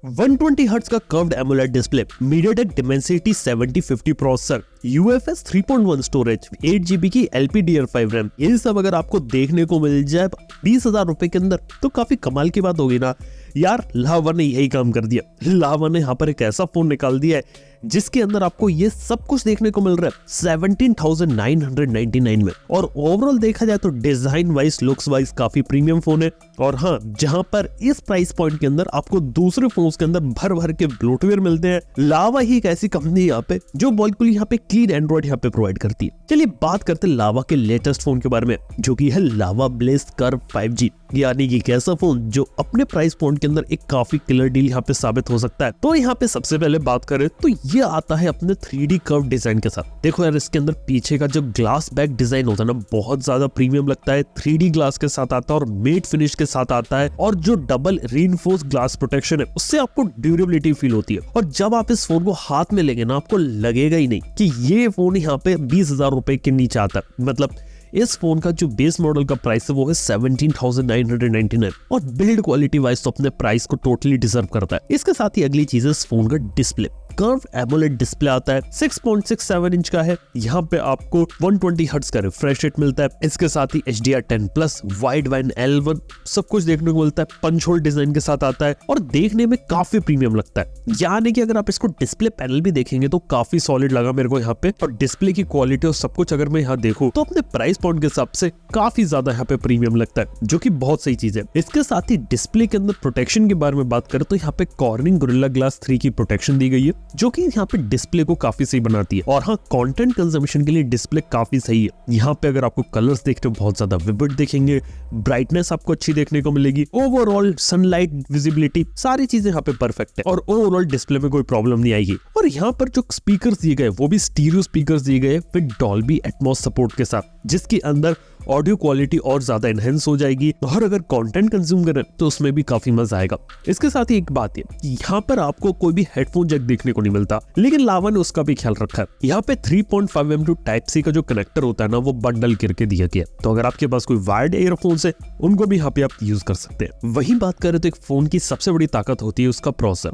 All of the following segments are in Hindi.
120 हर्ट्ज का curved AMOLED display, MediaTek Dimensity 7050 processor, UFS 3.1 storage, 8GB की LPDDR5 रैम, ये सब अगर आपको देखने को मिल जाए 20,000 रुपए के अंदर तो काफी कमाल की बात होगी ना यार। लावा ने यही काम कर दिया। लावा ने यहाँ पर एक ऐसा फोन निकाल दिया है जिसके अंदर आपको ये सब कुछ देखने को मिल रहा है 17,999 में। और ओवरऑल देखा जाए तो डिजाइन वाइज, लुक्स वाइज काफी प्रीमियम फोन है। और हाँ, जहां पर इस प्राइस पॉइंट के अंदर आपको दूसरे फोन्स के अंदर भर भर के ब्लोटवेयर मिलते हैं, लावा ही एक ऐसी कंपनी है यहाँ पे जो बिल्कुल यहाँ पे क्लीन एंड्रॉइड यहाँ पे प्रोवाइड करती है। चलिए बात करते हैं लावा के लेटेस्ट फोन के बारे में, जो कि है लावा ब्लेज कर्व 5G, यानी कि कैसा फोन जो अपने प्राइस पॉइंट के अंदर एक काफी किलर डील यहाँ पे साबित हो सकता है। तो यहाँ पे सबसे पहले बात करें तो ये आता है अपने 3D कर्व डिजाइन के साथ। देखो यार, इसके अंदर पीछे का जो ग्लास बैक डिजाइन होता है ना, बहुत ज्यादा प्रीमियम लगता है। 3D ग्लास के साथ आता है और मेट फिनिश के साथ आता है, और जो डबल रीइंफोर्स ग्लास प्रोटेक्शन है उससे आपको ड्यूरेबिलिटी फील होती है। और जब आप इस फोन को हाथ में लेंगे ना, आपको लगेगा ही नहीं कि ये फोन यहाँ पे 20,000 रुपए के नीचे आता है। मतलब इस फोन का जो बेस मॉडल का प्राइस है वो है 17,999, और बिल्ड क्वालिटी वाइज तो अपने प्राइस को टोटली डिजर्व करता है। इसके साथ ही अगली चीज है इस फोन का डिस्प्ले। कर्व एमोलेड डिस्प्ले आता है, 6.67 इंच का है। यहाँ पे आपको 120 हर्ट्ज का रिफ्रेश रेट मिलता है। इसके साथ ही HDR10+, वाइड वाइन L1 सब कुछ देखने को मिलता है। पंच होल डिजाइन के साथ आता है और देखने में काफी प्रीमियम लगता है। यानी कि अगर आप इसको डिस्प्ले पैनल भी देखेंगे तो काफी सॉलिड लगा मेरे को यहाँ पे, और डिस्प्ले की क्वालिटी और सब कुछ अगर मैं यहाँ देखूं तो अपने प्राइस पॉइंट के हिसाब से काफी ज्यादा यहाँ पे प्रीमियम लगता है, जो कि बहुत सही चीज है। इसके साथ ही डिस्प्ले के अंदर प्रोटेक्शन के बारे में बात करें तो यहाँ पे कॉर्निंग गोरिल्ला ग्लास 3 की प्रोटेक्शन दी गई है, जो कि यहाँ पे डिस्प्ले को काफी सही बनाती है। और हाँ, कंटेंट कंजम्पशन के लिए डिस्प्ले काफी सही है। यहाँ पे अगर आपको कलर्स देखते हो बहुत ज्यादा विविड दिखेंगे, ब्राइटनेस आपको अच्छी देखने को मिलेगी, ओवरऑल सनलाइट विजिबिलिटी सारी चीजें यहाँ पे परफेक्ट है, और ओवरऑल डिस्प्ले में कोई प्रॉब्लम नहीं आएगी। और यहाँ पर जो स्पीकर्स दिए गए वो भी स्टीरियो स्पीकर्स दिए गए विद डॉल्बी एटमॉस सपोर्ट के साथ, जिसके अंदर ऑडियो क्वालिटी और ज्यादा एनहेंस हो जाएगी। और अगर कंटेंट कंज्यूम करें तो उसमें भी काफी मजा आएगा। इसके साथ ही एक बात है, यहाँ पर आपको कोई भी हेडफोन जैक देखने को नहीं मिलता, लेकिन लावा ने उसका भी ख्याल रखा है। यहाँ पे 3.5mm Type-C का जो कनेक्टर होता है ना, वो बंडल करके दिया गया, तो अगर आपके पास कोई वायर्ड ईयरफोन्स है उनको भी यहाँ पे आप यूज कर सकते हैं। वही बात करें तो एक फोन की सबसे बड़ी ताकत होती है उसका प्रोसेसर।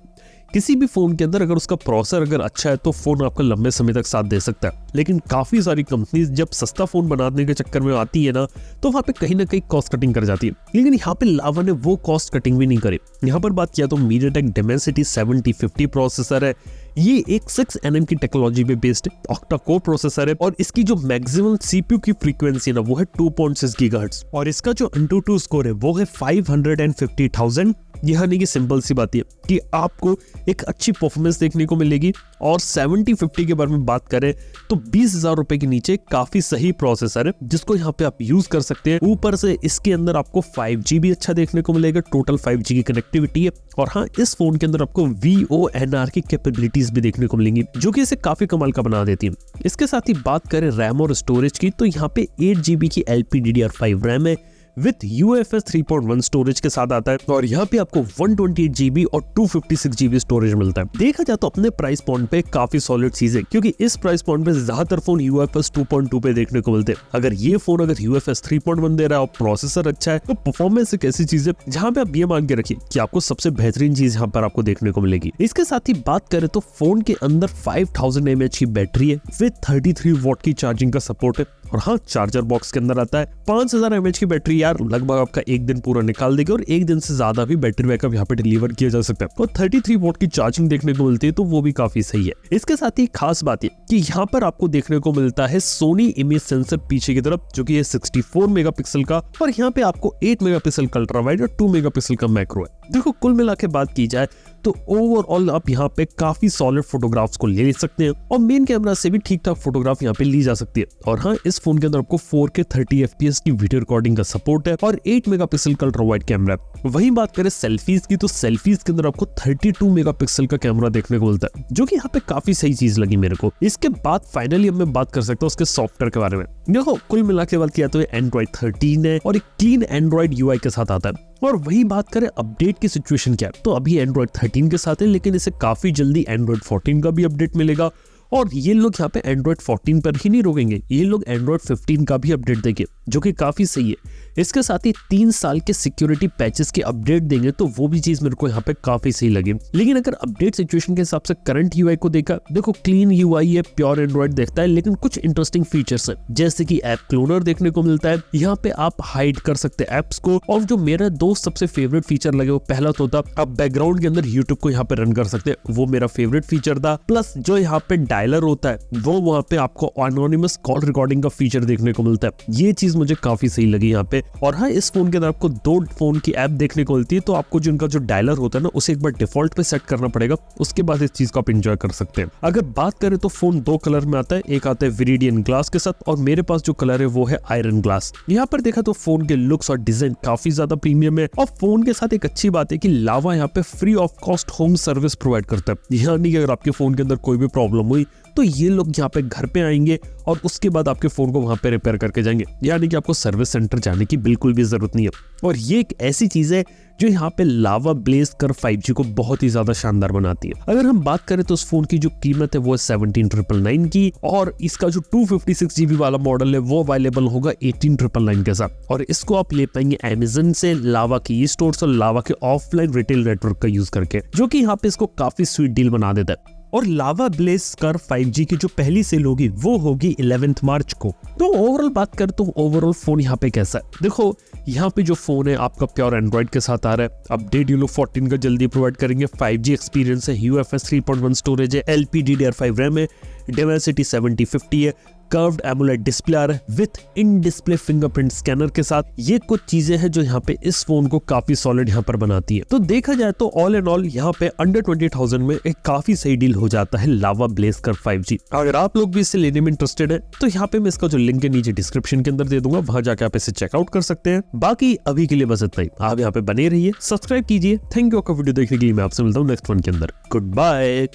किसी भी फोन के अंदर अगर उसका प्रोसेसर अगर अच्छा है तो फोन आपका लंबे समय तक साथ दे सकता है। लेकिन काफी सारी कंपनीज जब सस्ता फोन बनाने के चक्कर में आती है ना, तो वहां पे कहीं ना कहीं कॉस्ट कटिंग कर जाती है। लेकिन यहाँ पे लावा ने वो कॉस्ट कटिंग भी नहीं करी। यहाँ पर बात किया तो मीडियाटेक डिमेंसिटी 7050 प्रोसेसर है। ये एक 6nm की टेक्नोलॉजी पे बेस्ड ऑक्टा कोर प्रोसेसर है, और इसकी जो मैक्सिमम CPU की फ्रीक्वेंसी ना वो है 2.6 GHz, और इसका जो AnTuTu स्कोर है वो है 550,000। यानी कि सिंपल सी बात है कि आपको एक अच्छी परफॉर्मेंस देखने को मिलेगी। और 7050 के बारे में बात करें तो 20,000 रुपए के नीचे काफी सही प्रोसेसर है, जिसको यहाँ पे आप यूज कर सकते हैं। ऊपर से इसके अंदर आपको 5G भी अच्छा देखने को मिलेगा, टोटल 5G की कनेक्टिविटी है। और हाँ, इस फोन के अंदर आपको VONR की कैपेबिलिटीज भी देखने को मिलेंगी, जो कि इसे काफी कमाल का बना देती है। इसके साथ ही बात करें रैम और स्टोरेज की, तो यहाँ पे 8GB की LPDDR5 रैम है विद UFS 3.1 स्टोरेज के साथ आता है, और यहाँ पे आपको 128GB और 256GB स्टोरेज मिलता है। देखा जाए तो अपने प्राइस पॉइंट पे काफी सॉलिड चीज है, क्योंकि इस प्राइस पॉइंट पे ज्यादातर फोन UFS 2.2 पे देखने को मिलते हैं। अगर ये फोन अगर UFS 3.1 दे रहा है और प्रोसेसर अच्छा है, तो परफॉर्मेंस एक ऐसी चीज है जहाँ पे आप ये मान के रखिए कि आपको सबसे बेहतरीन चीज यहाँ पर आपको देखने को मिलेगी। इसके साथ ही बात करें तो फोन के अंदर 5000 mAh की बैटरी है विद 33 वॉट की चार्जिंग का सपोर्ट है। और हाँ, चार्जर बॉक्स के अंदर आता है। 5000 mAh की बैटरी यार लगभग आपका एक दिन पूरा निकाल देगी, और एक दिन से ज्यादा भी बैटरी बैकअप यहाँ पे डिलीवर किया जा सकता है। और 33 वॉट की चार्जिंग देखने को मिलती है, तो वो भी काफी सही है। इसके साथ ही खास बात है कि यहाँ पर आपको देखने को मिलता है सोनी इमेज सेंसर पीछे की तरफ, जो कि 64 मेगापिक्सल का, और यहाँ पे आपको 8 मेगापिक्सल का अल्ट्रा वाइड और 2 मेगापिक्सल का मैक्रो है। देखो, कुल मिला के बात की जाए तो ओवरऑल आप यहाँ पे काफी सॉलिड फोटोग्राफ्स को ले सकते हैं, और मेन कैमरा से भी ठीक ठाक फोटोग्राफ यहाँ पे ली जा सकती है। और हाँ, इस फोन के अंदर आपको 4K 30 FPS की वीडियो रिकॉर्डिंग का सपोर्ट है, और 8 मेगापिक्सल का अल्ट्रा वाइड कैमरा है। वहीं बात करें सेल्फीज की, तो सेल्फीज के अंदर आपको 32 मेगापिक्सल का कैमरा देखने को मिलता है, जो कि यहाँ पे काफी सही चीज लगी मेरे को। इसके बाद फाइनली अब मैं बात कर सकता हूँ उसके सॉफ्टवेयर के बारे में। देखो, कुल मिला के बात किया तो एंड्रॉइड 13 है, और एक क्लीन एंड्रॉइड UI के साथ आता है। और वही बात करें अपडेट की सिचुएशन क्या है, तो अभी एंड्रॉइड 13 के साथ है, लेकिन इसे काफी जल्दी एंड्रॉइड 14 का भी अपडेट मिलेगा। और ये लोग यहाँ पे एंड्रॉइड 14 पर ही नहीं रोकेंगे, ये लोग एंड्रॉइड 15 का भी अपडेट देंगे, जो कि काफी सही है, इसके साथ ही 3 साल के सिक्योरिटी पैचेस के अपडेट देंगे, तो वो भी चीज मेरे को यहाँ पे काफी सही लगी। लेकिन अगर अपडेट सिचुएशन के हिसाब से करंट यूआई को देखा, देखो क्लीन यूआई है, प्योर एंड्रॉइड देखता है, लेकिन कुछ इंटरेस्टिंग फीचर्स है जैसे कि ऐप क्लोनर देखने को मिलता है। यहाँ पे आप हाइड कर सकते हैं एप्स को, और जो मेरा दोस्त सबसे फेवरेट फीचर लगे वो पहला तो था आप बैकग्राउंड के अंदर यूट्यूब को यहाँ पे रन कर सकते हैं, वो मेरा फेवरेट फीचर था। प्लस जो यहाँ पे डायलर होता है वो वहाँ पे आपको एनोनिमस कॉल रिकॉर्डिंग का फीचर देखने को मिलता है, ये चीज मुझे काफी सही लगी यहाँ पे। और हाँ, इस फोन के अंदर आपको 2 फोन की ऐप देखने को मिलती है, तो आपको जिनका जो डायलर होता है ना उसे एक बार डिफॉल्ट पे सेट करना पड़ेगा, उसके बाद इस चीज को आप एंजॉय कर सकते हैं। अगर बात करें तो फोन 2 कलर में आता है, एक आता है विरिडियन ग्लास के साथ और मेरे पास जो कलर है वो है आयरन ग्लास। यहाँ पर देखा तो फोन के लुक्स और डिजाइन काफी ज्यादा प्रीमियम है, और फोन के साथ एक अच्छी बात है कि लावा यहाँ पे free of cost home service provide करता है। यानी कि अगर आपके फोन के अंदर कोई भी प्रॉब्लम हुई तो ये लोग यहाँ पे घर पे आएंगे और उसके बाद आपके फोन को वहां पे रिपेयर करके जाएंगे, यानी कि आपको सर्विस सेंटर जाने की बिल्कुल भी जरूरत नहीं है। और ये एक ऐसी चीज है जो यहाँ पे लावा ब्लेज कर 5G को बहुत ही ज्यादा शानदार बनाती है। अगर हम बात करें तो उस फोन की जो कीमत है वो है 17,999 की, और इसका जो 256GB वाला मॉडल है वो अवेलेबल होगा 18,999 के साथ, और इसको आप ले पाएंगे Amazon से, लावा की स्टोर और लावा के ऑफलाइन रिटेल नेटवर्क का यूज करके, जो कि यहाँ पे इसको काफी स्वीट डील बना देता है। और लावा ब्लेज कर 5G की जो पहली सेल होगी वो होगी 11 मार्च को। तो ओवरऑल बात करें तो ओवरऑल फोन यहाँ पे कैसा है, देखो यहाँ पे जो फोन है आपका प्योर एंड्रॉइड के साथ आ रहा है, अपडेट ये लोग 14 का जल्दी प्रोवाइड करेंगे, 5G एक्सपीरियंस है, UFS 3.1 स्टोरेज है, LPDDR5 रैम है, Dimensity 7050 है, कर्व्ड एमोलेड डिस्प्ले आ रहा है with in display fingerprint scanner के साथ। ये कुछ चीजें हैं जो यहाँ पे इस फोन को काफी सॉलिड यहाँ पर बनाती है। तो देखा जाए तो ऑल एंड ऑल यहाँ पे अंडर 20,000 में एक काफी सही डील हो जाता है लावा ब्लेज कर 5G। अगर आप लोग भी इसे लेने में इंटरेस्टेड है तो यहाँ पे मैं इसका जो लिंक है नीचे डिस्क्रिप्शन के अंदर दे दूंगा, वहां जाकर आप इसे चेकआउट कर सकते हैं। बाकी अभी के लिए बस इतना ही, आप यहाँ पे बने रहिए, सब्सक्राइब कीजिए। थैंक यू आपका वीडियो देखने के लिए, मैं आपसे मिलता हूँ नेक्स्ट वन के अंदर। Good bye.